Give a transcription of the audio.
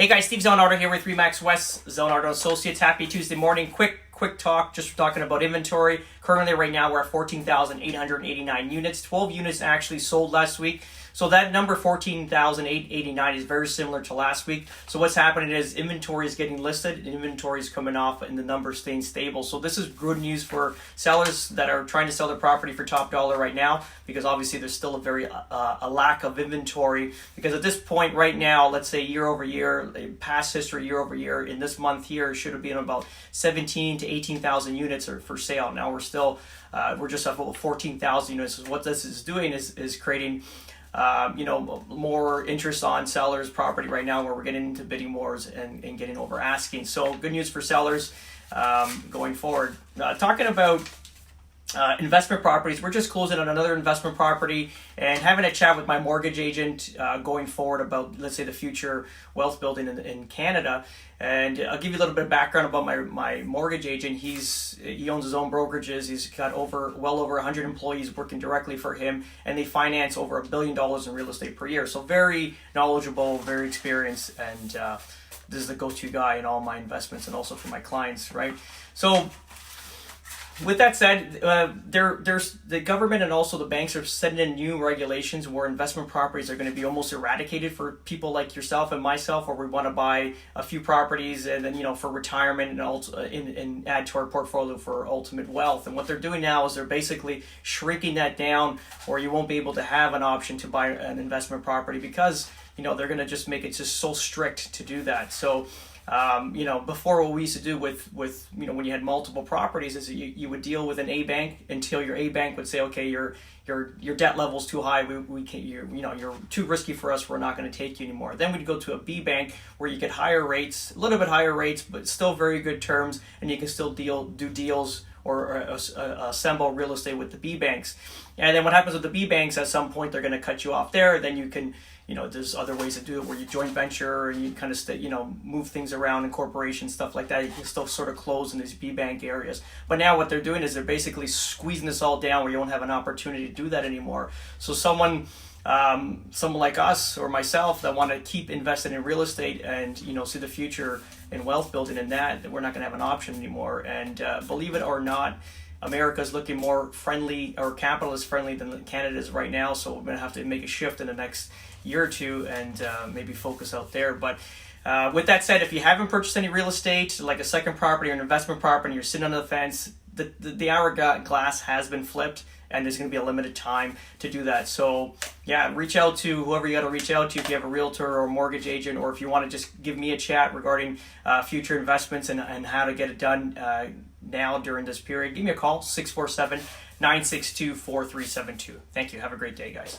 Hey guys, Steve Zonardo here with Remax West, Zonardo Associates. Happy Tuesday morning. Quick talk, just talking about inventory. Currently right now we're at 14,889 units. 12 units actually sold last week. So that number 14,889 is very similar to last week. So what's happening is inventory is getting listed and inventory is coming off and the number staying stable. So this is good news for sellers that are trying to sell their property for top dollar right now, because obviously there's still a lack of inventory, because at this point right now, let's say year over year, past history year over year, in this month here should have been about 17 to 18,000 units are for sale. Now we're just at about 14,000 units. So what this is doing is creating more interest on sellers' property right now, where we're getting into bidding wars and getting over asking. So good news for sellers going forward. Talking about investment properties, we're just closing on another investment property and having a chat with my mortgage agent going forward about, let's say, the future wealth building in Canada. And I'll give you a little bit of background about my mortgage agent. He owns his own brokerages. He's got well over 100 employees working directly for him, and they finance over $1 billion in real estate per year. So very knowledgeable, very experienced, and this is the go-to guy in all my investments and also for my clients, right? So with that said, there's the government and also the banks are setting in new regulations where investment properties are going to be almost eradicated for people like yourself and myself, where we want to buy a few properties and then for retirement and add to our portfolio for ultimate wealth. And what they're doing now is they're basically shrinking that down, or you won't be able to have an option to buy an investment property, because they're going to just make it just so strict to do that. So before, what we used to do with when you had multiple properties is you would deal with an A bank until your A bank would say, okay, your debt level's too high, we can't, you're too risky for us, we're not going to take you anymore. Then we'd go to a B bank where you get higher rates, a little bit higher rates, but still very good terms, and you can still do deals or assemble real estate with the B banks. And then what happens with the B banks, at some point they're going to cut you off there. Then you can, there's other ways to do it where you joint venture and you kind of move things around in corporations, stuff like that. You can still sort of close in these B bank areas. But now what they're doing is they're basically squeezing this all down where you won't have an opportunity to do that anymore. So someone like us or myself that want to keep investing in real estate and see the future in wealth building, and that we're not going to have an option anymore. And believe it or not, America is looking more friendly or capitalist friendly than Canada is right now. So we're going to have to make a shift in the next year or two and maybe focus out there. But with that said, if you haven't purchased any real estate, like a second property or an investment property, and you're sitting on the fence, the hourglass has been flipped, and there's going to be a limited time to do that. So yeah, reach out to whoever you got to reach out to, if you have a realtor or a mortgage agent, or if you want to just give me a chat regarding future investments and how to get it done now during this period. Give me a call, 647-962-4372. Thank you. Have a great day, guys.